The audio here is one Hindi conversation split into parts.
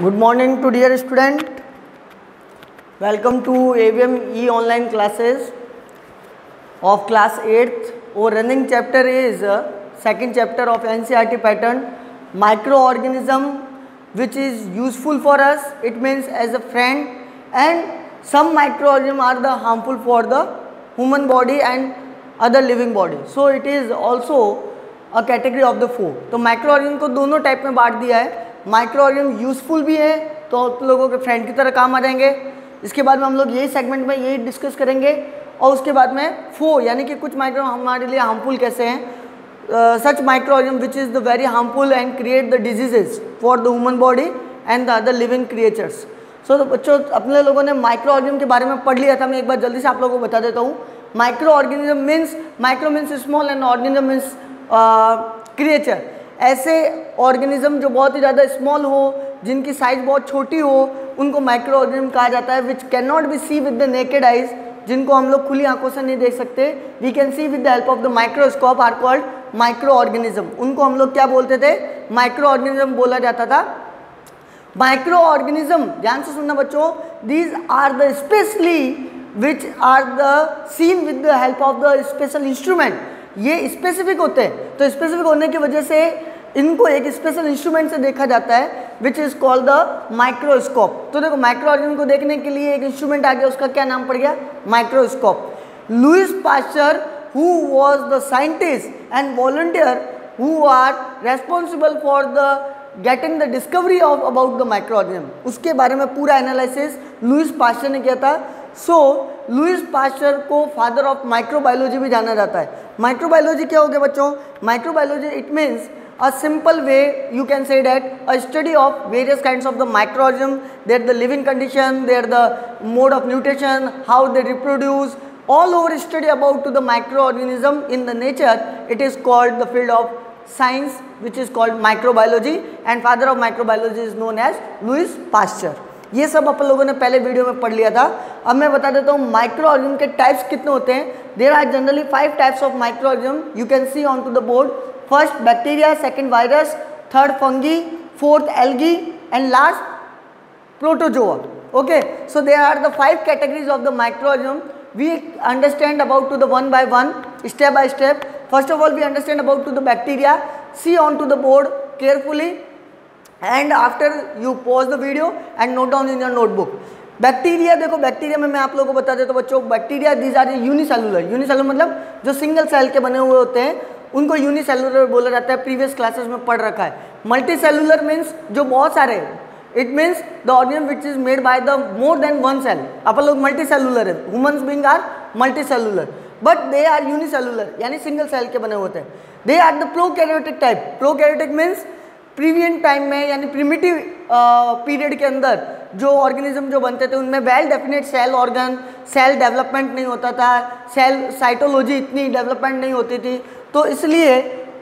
Good morning to dear student. Welcome to AVM online classes of class 8th. Our running chapter is second chapter of NCERT pattern, microorganism, which is useful for us. It means as a friend, and some microorganisms are the harmful for the human body and other living body. So it is also a category of the four. तो माइक्रोऑर्गेनिज्म को दोनों टाइप में बांट दिया है. माइक्रोऑर्गेनिज्म यूजफुल भी है तो आप लोगों के फ्रेंड की तरह काम आ जाएंगे. इसके बाद में हम लोग यही सेगमेंट में यही डिस्कस करेंगे. और उसके बाद में फोर यानी कि कुछ माइक्रो हमारे लिए हार्मफुल कैसे हैं. Such microorganism which is the very harmful and create the diseases for the human body and the other living creatures. So तो बच्चों अपने लोगों ने माइक्रोऑर्गेनिज्म के बारे में पढ़ लिया था. मैं एक बार जल्दी से आप लोगों को बता देता हूँ. Microorganism means micro means small and organism means creature. ऐसे ऑर्गेनिज्म जो बहुत ही ज़्यादा स्मॉल हो, जिनकी साइज बहुत छोटी हो, उनको माइक्रो ऑर्गेनिज्म कहा जाता है. Which can not be see with the naked eyes, जिनको हम लोग खुली आंखों से नहीं देख सकते. We can see with the help of the microscope are called micro organism. उनको हम लोग क्या बोलते थे? माइक्रो ऑर्गेनिज्म बोला जाता था. माइक्रो ऑर्गेनिज्म ध्यान से सुनना बच्चों. These are the specially which are the seen with the help of the special instrument. ये स्पेसिफिक होते हैं, तो स्पेसिफिक होने की वजह से इनको एक स्पेशल इंस्ट्रूमेंट से देखा जाता है which is called the microscope. तो देखो माइक्रो ऑर्गेनिज्म को देखने के लिए एक इंस्ट्रूमेंट आ गया, उसका क्या नाम पड़ गया? Microscope. Louis Pasteur who was the scientist and volunteer who are responsible for the getting the discovery of about the micro organism, उसके बारे में पूरा एनालिसिस लुईस पास्चर ने किया था. सो लुईस पास्चर को फादर ऑफ माइक्रोबायोलॉजी भी जाना जाता है. माइक्रोबायोलॉजी क्या हो गया बच्चों? Microbiology it means a simple way you can say that a study of various kinds of the microorganism, their the living condition, their the mode of nutrition, how they reproduce, all over study about to the microorganism in the nature. It is called the field of science which is called microbiology, and father of microbiology is known as Louis Pasteur. ये सब अपन लोगों ने पहले वीडियो में पढ़ लिया था. अब मैं बता देता हूँ माइक्रो ऑर्गेनिज्म के टाइप्स कितने होते हैं. There are generally 5 types of micro organism. You can see on to the board. First bacteria, second virus, third fungi, fourth algae and last protozoa. Okay, so there are the 5 categories of the micro organism. We understand about to the one by one, step by step. First of all we understand about to the bacteria. See on to the board carefully and after you pause the video and note down in your notebook. Bacteria देखो, बैक्टीरिया में मैं आप लोगों को बता देता हूँ बच्चों. Bacteria these are unicellular. Unicellular मतलब जो सिंगल सेल के बने हुए होते हैं उनको यूनिसेलुलर बोला जाता है. प्रीवियस क्लासेस में पढ़ रखा है. मल्टीसेलुलर मीन्स जो बहुत सारे, it means the organism which is made by the more than one cell. अपन लोग मल्टीसेलुलर है. Humans being are multicellular but they are unicellular यानी सिंगल सेल के बने होते हैं. They are the prokaryotic type. Prokaryotic means प्रीवियंट टाइम में यानी प्रिमिटिव पीरियड के अंदर जो ऑर्गेनिज्म जो बनते थे उनमें well definite cell organ, cell development नहीं होता था, सेल साइटोलॉजी इतनी डेवलपमेंट नहीं होती थी, तो इसलिए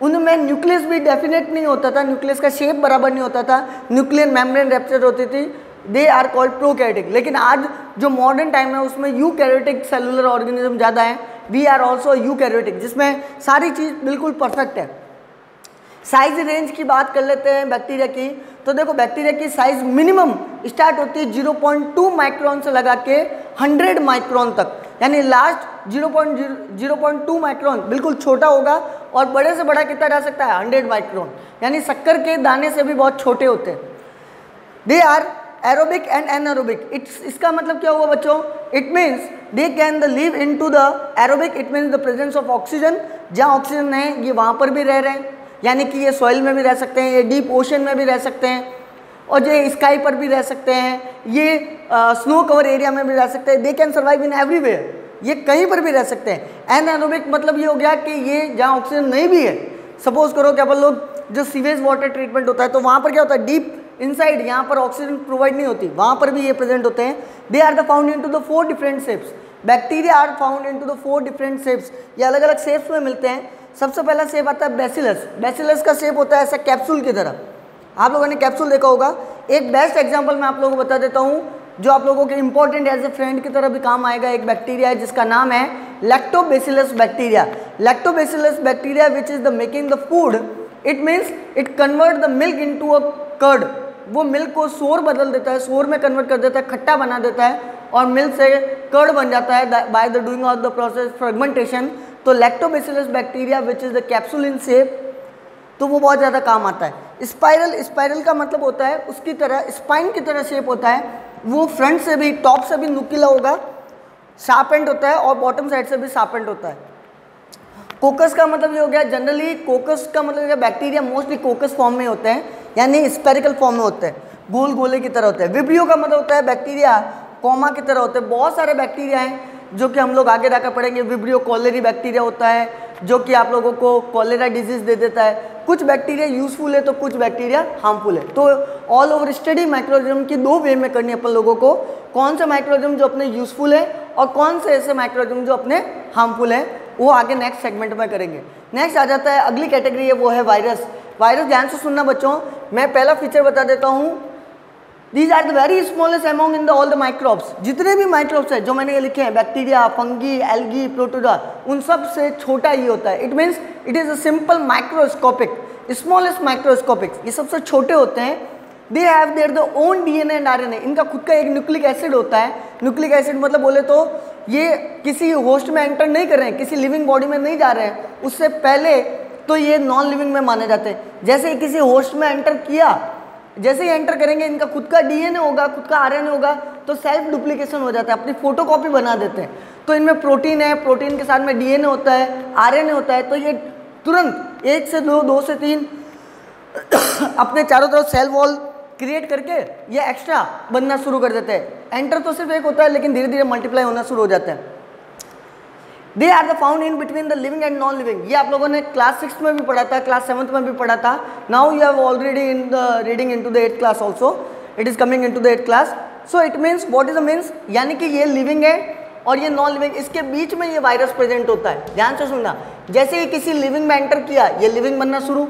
उनमें न्यूक्लियस भी डेफिनेट नहीं होता था. न्यूक्लियस का शेप बराबर नहीं होता था. न्यूक्लियर मेम्ब्रेन रैप्चर होती थी. They are called prokaryotic. लेकिन आज जो मॉडर्न टाइम है उसमें यूकैरियोटिक सेलुलर ऑर्गेनिज्म ज़्यादा है. वी आर ऑल्सो यूकैरियोटिक जिसमें सारी चीज़ बिल्कुल परफेक्ट है. साइज रेंज की बात कर लेते हैं बैक्टीरिया की. तो देखो बैक्टीरिया की साइज मिनिमम स्टार्ट होती है 0.2 माइक्रोन से लगा के 100 माइक्रोन तक, यानी लास्ट 0.2 माइक्रोन बिल्कुल छोटा होगा और बड़े से बड़ा कितना जा सकता है? 100 माइक्रोन, यानी शक्कर के दाने से भी बहुत छोटे होते हैं. They are aerobic and anaerobic. इसका मतलब क्या हुआ बच्चों? It means they can the live in to the aerobic. It means the presence of oxygen. जहाँ ऑक्सीजन है ये वहाँ पर भी रह रहे हैं, यानी कि ये सॉइल में भी रह सकते हैं, ये डीप ओशन में भी रह सकते हैं, और ये स्काई पर भी रह सकते हैं, ये स्नो कवर एरिया में भी रह सकते हैं. They can survive in everywhere. ये कहीं पर भी रह सकते हैं. एनारोबिक मतलब ये हो गया कि ये जहाँ ऑक्सीजन नहीं भी है, सपोज करो कि अपन लोग जो सीवेज वाटर ट्रीटमेंट होता है तो वहाँ पर क्या होता है? डीप इनसाइड यहाँ पर ऑक्सीजन प्रोवाइड नहीं होती, वहाँ पर भी ये प्रेजेंट होते हैं. They are the found in to the 4 different shapes. Bacteria are found in to the 4 different shapes. ये अलग अलग शेप्स में मिलते हैं. सबसे पहला शेप आता है बैसिलस. बैसिलस का शेप होता है ऐसा कैप्सूल की तरह. आप लोगों ने कैप्सूल देखा होगा. एक बेस्ट एग्जांपल मैं आप लोगों को बता देता हूँ जो आप लोगों के इंपॉर्टेंट एज ए फ्रेंड की तरह भी काम आएगा. एक बैक्टीरिया है जिसका नाम है lactobacillus bacteria. Lactobacillus bacteria which is the making the food. It means it convert the milk into a curd. वो मिल्क को सोर बदल देता है, सोर में कन्वर्ट कर देता है, खट्टा बना देता है और मिल्क से कर्ड बन जाता है by the doing of the process fragmentation. तो lactobacillus bacteria which is the capsule in shape, तो वो बहुत ज़्यादा काम आता है। स्पाइरल का मतलब होता है उसकी तरह स्पाइन की तरह शेप होता है, वो फ्रंट से भी टॉप से भी नुकीला होगा, शार्प एंड होता है और बॉटम साइड से भी शार्प एंड होता है। कोकस का मतलब ये हो गया, जनरली कोकस का मतलब बैक्टीरिया मोस्टली कोकस फॉर्म में होते हैं, यानी स्पेरिकल फॉर्म में होते हैं, गोल गोले की तरह होते हैं। विब्रियो का मतलब होता है बैक्टीरिया कॉमा की तरह होते हैं। बहुत सारे बैक्टीरिया हैं जो कि हम लोग आगे जाकर पढ़ेंगे। विब्रियो कॉलेरी बैक्टीरिया होता है जो कि आप लोगों को कॉलेरा डिजीज दे देता है। कुछ बैक्टीरिया यूजफुल है तो कुछ बैक्टीरिया हार्मफुल है। तो ऑल ओवर स्टडी माइक्रोऑर्गेनिज्म की दो वे में करनी है अपन लोगों को, कौन सा माइक्रोऑर्गेनिज्म जो अपने यूजफुल है और कौन से ऐसे माइक्रोऑर्गेनिज्म जो अपने हार्मफुल है, वो आगे नेक्स्ट सेगमेंट में करेंगे। नेक्स्ट आ जाता है अगली कैटेगरी है, वो है वायरस। वायरस ध्यान से सुनना बच्चों, मैं पहला फीचर बता देता हूँ। These are the very smallest among in the all the microbes. जितने भी माइक्रोब्स हैं जो मैंने ये लिखे हैं, बैक्टीरिया, फंगी, एल्गी, प्रोटोजोआ, उन सब से छोटा ये होता है। It means it is a simple microscopic, smallest microscopic, ये सबसे छोटे होते हैं। They have their the own DNA and RNA, इनका खुद का एक न्यूक्लिक एसिड होता है। न्यूक्लिक एसिड मतलब बोले तो ये किसी होस्ट में एंटर नहीं कर रहे हैं, किसी लिविंग बॉडी में नहीं जा रहे हैं, उससे पहले तो ये नॉन लिविंग में माने जाते हैं। जैसे ही किसी होस्ट में एंटर किया, जैसे ही एंटर करेंगे इनका खुद का डीएनए होगा, खुद का आरएनए होगा, तो सेल्फ डुप्लीकेशन हो जाता है, अपनी फोटोकॉपी बना देते हैं। तो इनमें प्रोटीन है, प्रोटीन के साथ में डीएनए होता है, आरएनए होता है, तो ये तुरंत 1 से 2, 2 से 3 अपने चारों तरफ सेल वॉल क्रिएट करके ये एक्स्ट्रा बनना शुरू कर देते हैं। एंटर तो सिर्फ एक होता है लेकिन धीरे धीरे मल्टीप्लाई होना शुरू हो जाता है। They are the found in between the living and non living, ये आप लोगों ने क्लास 6 में भी पढ़ा था, क्लास 7th में भी पढ़ा था। Now you have already in the reading into the 8th class also, it is coming into the 8th class. So it means what is the means, यानी कि ये लिविंग है और ये नॉन लिविंग, इसके बीच में ये वायरस प्रेजेंट होता है। ध्यान से सुनना, जैसे ही किसी लिविंग में एंटर किया ये लिविंग बनना शुरू,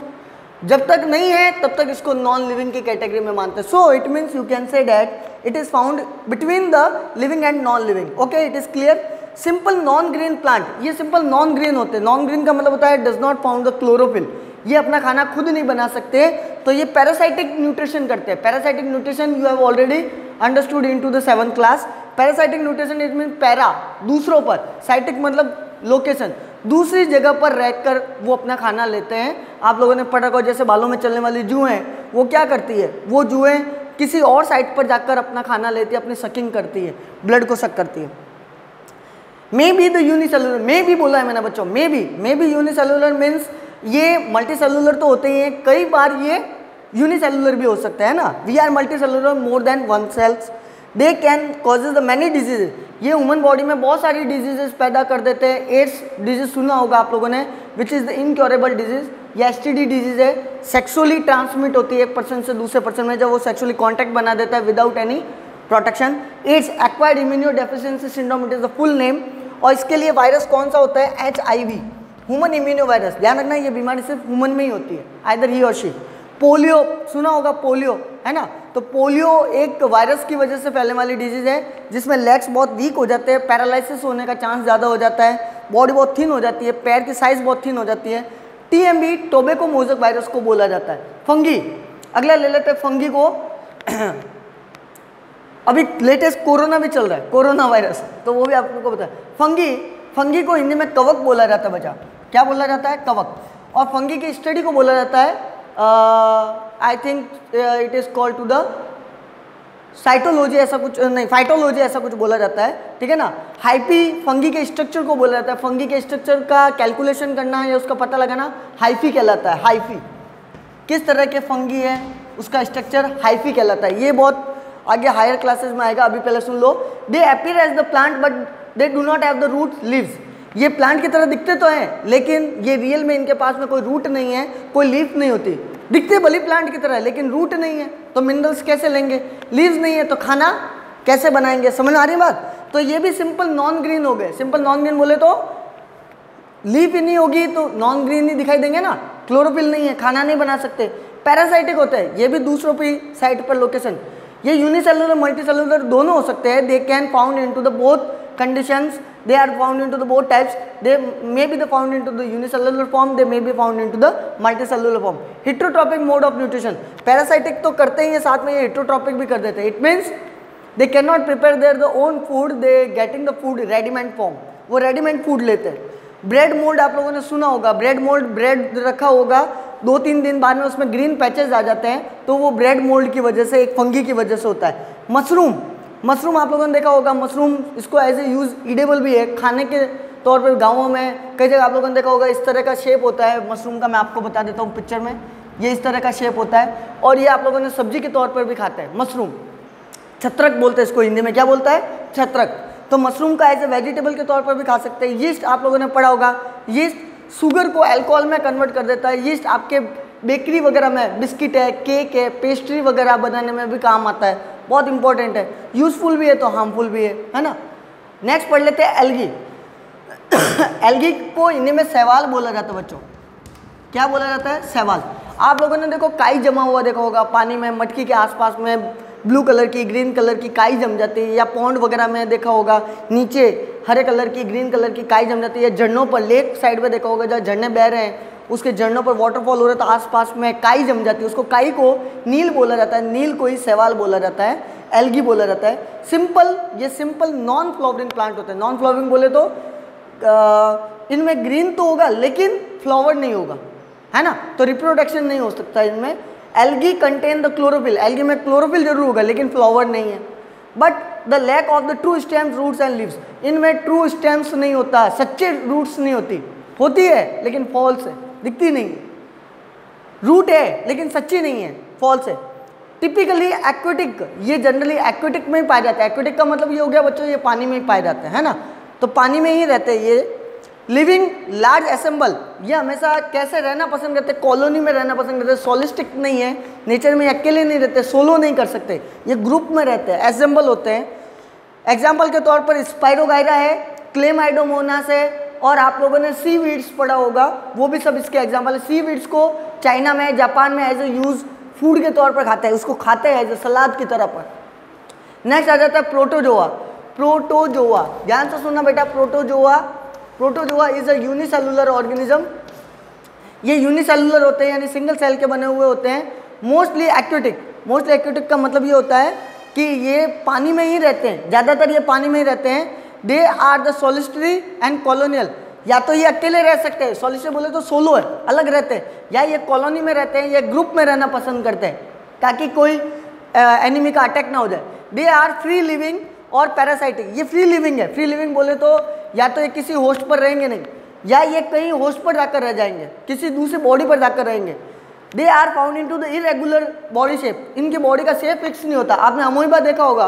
जब तक नहीं है तब तक इसको नॉन लिविंग की कैटेगरी में मानते हैं। So it means you can say that it is found between the living and non living. Okay, it is clear. Simple non green plant, ये सिंपल नॉन ग्रीन होते हैं। नॉन ग्रीन का मतलब होता है does not found the chlorophyll, ये अपना खाना खुद नहीं बना सकते, तो ये पैरासाइटिक न्यूट्रिशन करते हैं। Parasitic nutrition you have already understood into the 7th class. Parasitic nutrition it mean para, दूसरों पर, साइटिक मतलब लोकेशन, दूसरी जगह पर रहकर वो अपना खाना लेते हैं। आप लोगों ने पढ़ा होगा, जैसे बालों में चलने वाली जुएं, वो क्या करती है, वो जुएं किसी और साइट पर जाकर अपना खाना लेती है, अपनी सकिंग करती है, ब्लड को सक करती है। मे बी द यूनिसेलुलर, मे भी बोला है मैंने बच्चों, मे बी यूनिसेलुलर मीन्स ये मल्टी सेलुलर तो होते ही हैं, कई बार ये यूनिसेलुलर भी हो सकता है ना। We are multi cellular more than one cells, they can causes the many diseases, ये ह्यूमन बॉडी में बहुत सारी डिजीजेज पैदा कर देते हैं। एड्स डिजीज सुना होगा आप लोगों ने, विच इज़ द इनक्योरेबल डिजीज, या एसटीडी डिजीज है, सेक्सुअली ट्रांसमिट होती है एक पर्सन से दूसरे पर्सन में, जब वो सेक्सुअली कॉन्टैक्ट बना देता है without any protection. Ads acquired immuno deficiency syndrome, it is the full name. और इसके लिए वायरस कौन सा होता है, HIV, ह्यूमन इम्यूनो वायरस। ध्यान रखना ये बीमारी सिर्फ ह्यूमन में ही होती है, आइदर ही और शी। पोलियो सुना होगा, पोलियो है ना, तो पोलियो एक वायरस की वजह से फैलने वाली डिजीज है जिसमें लेग्स बहुत वीक हो जाते हैं, पैरालिसिस होने का चांस ज़्यादा हो जाता है, बॉडी बहुत थिन हो जाती है, पैर की साइज़ बहुत थिन हो जाती है। TMB टोबैको मोज़ेक वायरस को बोला जाता है। फंगी, अगला ले लेते हैं फंगी को। अभी लेटेस्ट कोरोना भी चल रहा है, कोरोना वायरस, तो वो भी आपको पता है। फंगी को हिंदी में कवक बोला जाता है बच्चा, क्या बोला जाता है, कवक। और फंगी की स्टडी को बोला जाता है, I think it is called to the cytology, ऐसा कुछ नहीं, फाइटोलॉजी ऐसा कुछ बोला जाता है, ठीक है ना। हाइफी फंगी के स्ट्रक्चर को बोला जाता है, फंगी के स्ट्रक्चर का कैलकुलेशन करना है या उसका पता लगाना हाइफी कहलाता है। हाइफी किस तरह के फंगी है, उसका स्ट्रक्चर हाइफी कहलाता है। ये बहुत आगे हायर क्लासेस में आएगा, अभी पहले सुन लो। They appear as the plant but they do not have the root leaves, ये प्लांट की तरह दिखते तो हैं लेकिन ये रियल में इनके पास में कोई रूट नहीं है, कोई लीफ नहीं होती। दिखते भली प्लांट की तरह है लेकिन रूट नहीं है, तो मिनरल्स कैसे लेंगे, लीव्स नहीं है तो खाना कैसे बनाएंगे, समझ आ रही बात। तो ये भी सिंपल नॉन ग्रीन हो गए। सिंपल नॉन ग्रीन बोले तो लीफ ही नहीं होगी तो नॉन ग्रीन ही दिखाई देंगे ना, क्लोरोफिल नहीं है, खाना नहीं बना सकते। पैरासाइटिक होते हैं, ये भी दूसरों की साइट पर लोकेशन। ये यूनिसेलुलर मल्टीसेलुलर दोनों हो सकते हैं। They can found into the both conditions, they are found into the both types. They may be found into the unicellular form, they may be found into the multicellular form. Heterotrophic mode of nutrition, parasitic तो करते ही हैं, साथ में ये heterotrophic भी कर देते हैं. It means they cannot prepare their own food, they getting the food ready-made form. वो ready-made food लेते हैं. ब्रेड मोल्ड आप लोगों ने सुना होगा, ब्रेड मोल्ड, ब्रेड रखा होगा 2-3 दिन बाद में उसमें ग्रीन पैचेस आ जाते हैं, तो वो ब्रेड मोल्ड की वजह से, एक फंगी की वजह से होता है. मशरूम, मशरूम आप लोगों ने देखा होगा, मशरूम इसको एज ए यूज ईडेबल भी है, खाने के तौर पर गाँवों में कई जगह आप लोगों ने देखा होगा. इस तरह का शेप होता है मशरूम का, मैं आपको बता देता हूँ पिक्चर में, ये इस तरह का शेप होता है, और ये आप लोगों ने सब्जी के तौर पर भी खाते हैं. मशरूम छत्रक बोलते हैं इसको, हिंदी में क्या बोलता है, छत्रक. तो मशरूम का एज ए वेजिटेबल के तौर पर भी खा सकते हैं. यीस्ट आप लोगों ने पढ़ा होगा, यीस्ट शुगर को अल्कोहल में कन्वर्ट कर देता है. यीस्ट आपके बेकरी वगैरह में, बिस्किट है, केक है, पेस्ट्री वगैरह बनाने में भी काम आता है, बहुत इंपॉर्टेंट है. यूजफुल भी है तो हार्मफुल भी है ना. नेक्स्ट पढ़ लेते हैं एल्गी. एल्गी को हिंदी में शैवाल बोला जाता है बच्चों. क्या बोला जाता है, शैवाल. आप लोगों ने देखो काई जमा हुआ देखा होगा पानी में, मटकी के आसपास में ब्लू कलर की, ग्रीन कलर की काई जम जाती है, या पॉन्ड वगैरह में देखा होगा नीचे हरे कलर की, ग्रीन कलर की काई जम जाती है. झरनों पर, लेक साइड पे देखा होगा, जहाँ झरने बह रहे हैं उसके झरनों पर वाटरफॉल हो रहा है तो आसपास में काई जम जाती है, उसको काई को नील बोला जाता है. नील को ही शैवाल बोला जाता है, एल्गी बोला जाता है. सिंपल, ये सिंपल नॉन फ्लावरिंग प्लांट होते हैं. नॉन फ्लावरिंग बोले तो इनमें ग्रीन तो होगा लेकिन फ्लावर नहीं होगा, है ना, तो रिप्रोडक्शन नहीं हो सकता इनमें. Algae contain the chlorophyll, algae में क्लोरोफिल जरूर होगा लेकिन फ्लावर नहीं है. But the lack of the true stems, roots and leaves, इनमें ट्रू स्टेम्स नहीं होता, सच्चे रूट्स नहीं होती है लेकिन फॉल्स है, दिखती नहीं है. रूट है लेकिन सच्ची नहीं है, फॉल्स है. टिपिकली एक्वेटिक, ये जनरली एक्वेटिक में ही पाया जाता है. एक्वेटिक का मतलब ये हो गया बच्चों, ये पानी में ही पाए जाते हैं, है ना, तो पानी में ही रहते हैं ये. लिविंग लार्ज असेंबल, ये हमेशा कैसे रहना पसंद करते हैं, कॉलोनी में रहना पसंद करते हैं. सोलिस्टिक नहीं है, नेचर में अकेले नहीं रहते, सोलो नहीं कर सकते, ये ग्रुप में रहते हैं, असेंबल होते हैं. एग्जाम्पल के तौर पर स्पाइरोगाइरा है, क्लेमाइडोमोनास है, और आप लोगों ने सी वीड्स पढ़ा होगा, वो भी सब इसके एग्जाम्पल है. सी वीड्स को चाइना में, जापान में एज ए यूज फूड के तौर पर खाते हैं, उसको खाते हैं एज ए सलाद की तरह पर. नेक्स्ट आ जाता है प्रोटोजोआ. प्रोटोजोआ ध्यान से सुनना बेटा, protozoa, protozoa is a unicellular organism. ये यूनिसेलुलर होते हैं यानी सिंगल सेल के बने हुए होते हैं. मोस्टली एक्वेटिक, मोस्टली एक्वेटिक का मतलब ये होता है कि ये पानी में ही रहते हैं, ज़्यादातर ये पानी में ही रहते हैं. They are the solitary and colonial, या तो ये अकेले रह सकते हैं, सोलिस्ट्री बोले तो सोलो है, अलग रहते हैं, या ये कॉलोनी में रहते हैं, ये ग्रुप में रहना पसंद करते हैं ताकि कोई एनिमी का अटैक ना हो जाए. दे आर फ्री लिविंग और पैरासाइटिक, ये फ्री लिविंग है. फ्री लिविंग बोले तो या तो ये किसी होस्ट पर रहेंगे नहीं, या ये कहीं होस्ट पर जाकर रह जाएंगे, किसी दूसरी बॉडी पर जाकर रहेंगे. They are found into the irregular body shape, इनकी बॉडी का शेप फिक्स नहीं होता. आपने अमोइबा देखा होगा,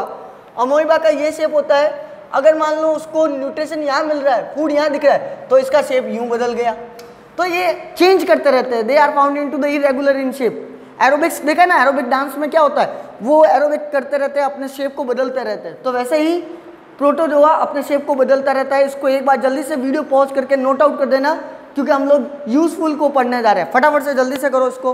अमोइबा का ये शेप होता है, अगर मान लो उसको न्यूट्रिशन यहाँ मिल रहा है, फूड यहाँ दिख रहा है, तो इसका शेप यूँ बदल गया, तो ये चेंज करते रहते हैं. They are found into the irregular in shape. Aerobics देखा ना, एरोबिक डांस में क्या होता है, वो एरोबिक करते रहते हैं, अपने शेप को बदलते रहते हैं, तो वैसे ही प्रोटोजोआ अपने शेप को बदलता रहता है. इसको एक बार जल्दी से वीडियो पॉज करके नोट आउट कर देना, क्योंकि हम लोग यूजफुल को पढ़ने जा रहे हैं. फटाफट से जल्दी से करो इसको.